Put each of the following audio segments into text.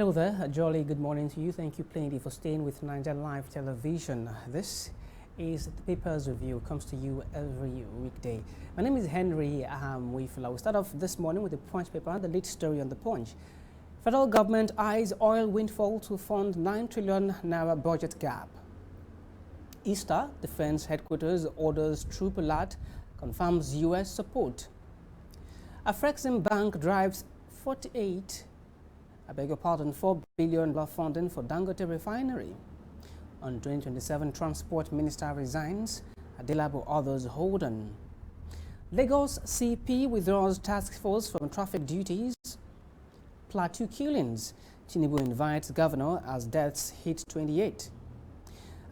Hello there, a jolly good morning to you. Thank you plenty for staying with Nigeria Live Television. This is the Papers Review, comes to you every weekday. My name is Henry Ahamuefula. We start off this morning with the Punch paper, the lead story on the Punch. Federal government eyes oil windfall to fund 9 trillion naira budget gap. Easter Defense Headquarters orders troop alert, confirms U.S. support. Afrexim Bank drives 4 billion funding for Dangote refinery. On 2027, Transport Minister resigns. Adelabu others hold on. Lagos CP withdraws task force from traffic duties. Plateau killings. Tinubu invites governor as deaths hit 28.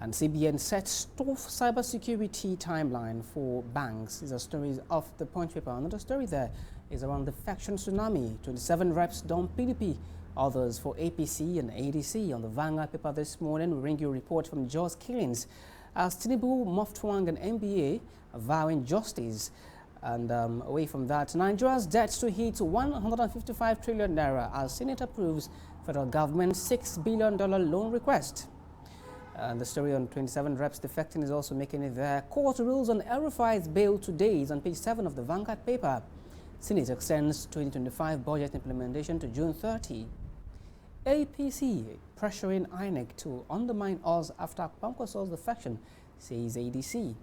And CBN sets tough cybersecurity timeline for banks. These are stories of the Punch paper. Another story there is around the faction tsunami. 27 reps dump PDP, others for APC and ADC. On the Vanguard paper this morning, we bring you a report from Jos Killings as Tinubu, Moftwang and NBA vowing justice. And away from that, Nigeria's debts to hit 155 trillion naira as Senate approves federal government $6 billion loan request. And the story on 27 reps defecting is also making it there. Court rules on El-Rufai's bail today is on page 7 of the Vanguard paper. Senate extends 2025 budget implementation to June 30. APC pressuring INEC to undermine us after Kwankwaso's defection, says ADC.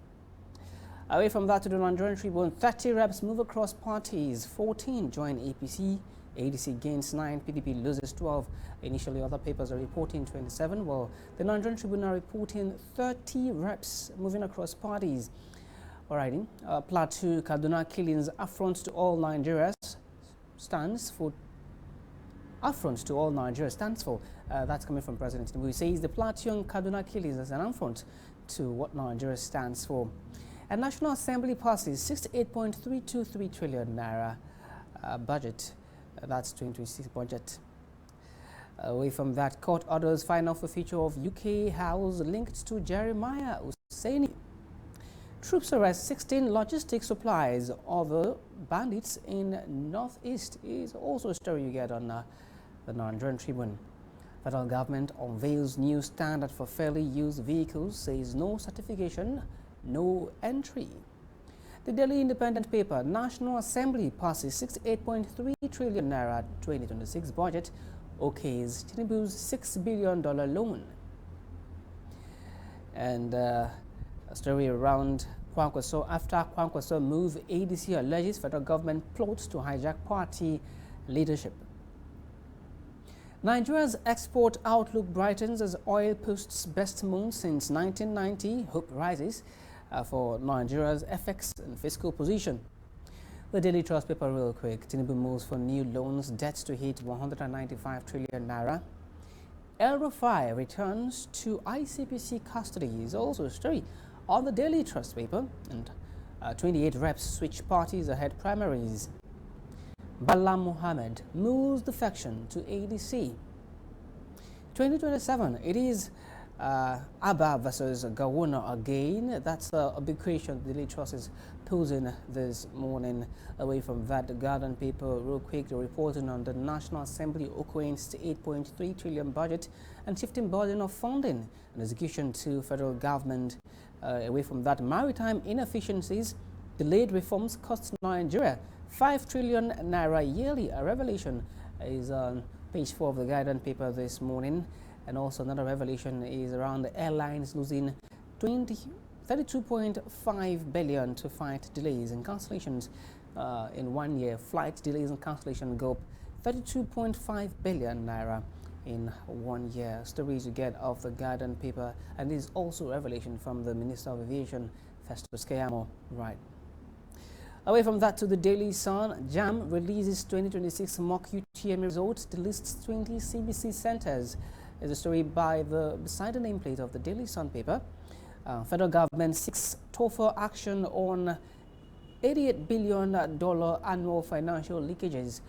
Away from that to the Nigerian Tribune, 30 reps move across parties, 14 join APC. ADC gains 9, PDP loses 12. Initially, other papers are reporting 27. Well, the Nigerian Tribune are reporting 30 reps moving across parties. Alrighty, Plateau Kaduna killings affront to all Nigeria stands for. Affront to all Nigeria stands for. That's coming from President Tinubu. He says the Plateau and Kaduna killings is an affront to what Nigeria stands for. And National Assembly passes 68.323 trillion naira budget. That's 2026 budget. Away from that, court orders final forfeiture of UK house linked to Jeremiah Hussaini. Troops arrest 16 logistics supplies. Other bandits in Northeast is also a story you get on the Nigerian Tribune. Federal government unveils new standard for fairly used vehicles, says no certification, no entry. The Daily Independent paper, National Assembly passes 68.3 trillion naira 2026 budget, okays Tinubu's $6 billion loan. And a story around Kwankwaso. After Kwankwaso move, ADC alleges federal government plots to hijack party leadership. Nigeria's export outlook brightens as oil posts best month since 1990. Hope rises for Nigeria's FX and fiscal position. The Daily Trust paper real quick. Tinubu moves for new loans, debts to hit 195 trillion naira. El-Rufai returns to ICPC custody is also a story on the Daily Trust paper. And 28 reps switch parties ahead primaries. Bala Mohammed moves defection to ADC. 2027, it is Abba versus Gawuna again. That's a big question the Daily Trust is posing this morning. Away from that, the Guardian paper, real quick, the reporting on the National Assembly acquaints to 8.3 trillion budget and shifting burden of funding and execution to federal government. Away from that, maritime inefficiencies, delayed reforms cost Nigeria 5 trillion naira yearly. A revelation is on page 4 of the Guardian paper this morning. And also another revelation is around the airlines losing 32.5 billion to fight delays and cancellations in 1 year. Flight delays and cancellation go up 32.5 billion naira in 1 year. Stories you get off the Guardian paper, and this is also a revelation from the Minister of Aviation, Festus Keyamo. Right. Away from that to the Daily Sun, JAM releases 2026 mock UTM results, lists 20 CBC centers. Is a story by beside the nameplate of the Daily Sun paper. Federal government seeks tougher action on $88 billion annual financial leakages.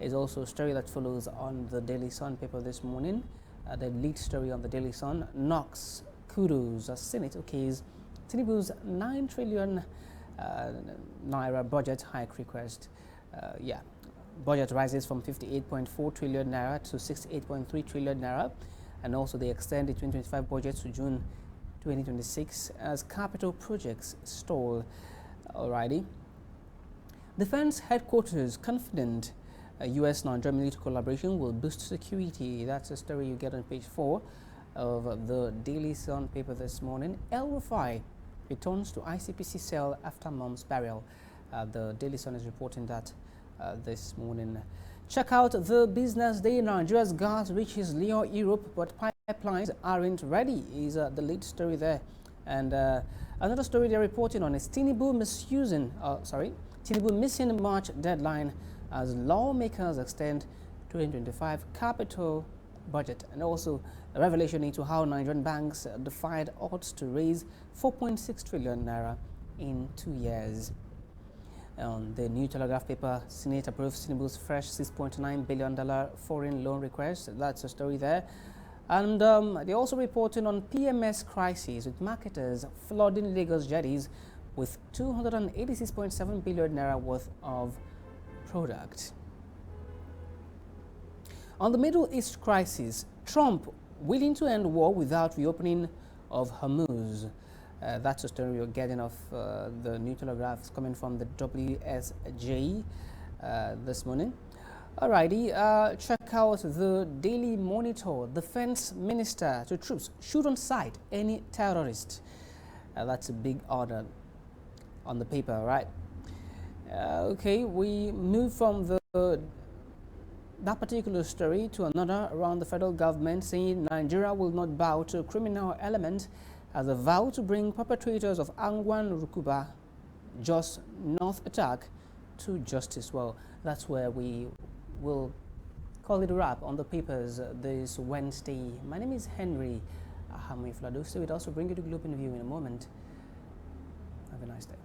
Is also a story that follows on the Daily Sun paper this morning. The lead story on the Daily Sun, knocks kudos as Senate okays Tinubu's 9 trillion naira budget hike request. budget rises from 58.4 trillion naira to 68.3 trillion naira, and also they extend the 2025 budget to June 2026 as capital projects stall. Alrighty. Defense headquarters confident U.S.-Nigeria military collaboration will boost security. That's a story you get on page 4 of the Daily Sun paper this morning. El Rufai returns to ICPC cell after mom's burial. The Daily Sun is reporting that this morning. Check out the business day. Nigeria's gas reaches Lyon, Europe, but pipelines aren't ready is the lead story there. And another story they're reporting on is Tinubu missing March deadline as lawmakers extend 2025 capital budget, and also a revelation into how Nigerian banks defied odds to raise 4.6 trillion naira in 2 years. On the New Telegraph paper, Senate approves Tinubu's fresh $6.9 billion foreign loan request. That's a story there. And they're also reporting on PMS crisis, with marketers flooding Lagos jetties with 286.7 billion naira worth of product. On the Middle East crisis, Trump willing to end war without reopening of Hormuz. That's a story you're getting off the New Telegraph coming from the WSJ this morning. Alrighty, check out the Daily Monitor. Defense Minister to troops shouldn't cite any terrorist. That's a big order on the paper, right? Okay, we move from that particular story to another around the federal government saying Nigeria will not bow to criminal elements as a vow to bring perpetrators of Angwan Rukuba Jos North attack to justice. Well, that's where we will call it a wrap on the papers this Wednesday. My name is Henry Ahamuefula. So we'd also bring you to Globe in View in a moment. Have a nice day.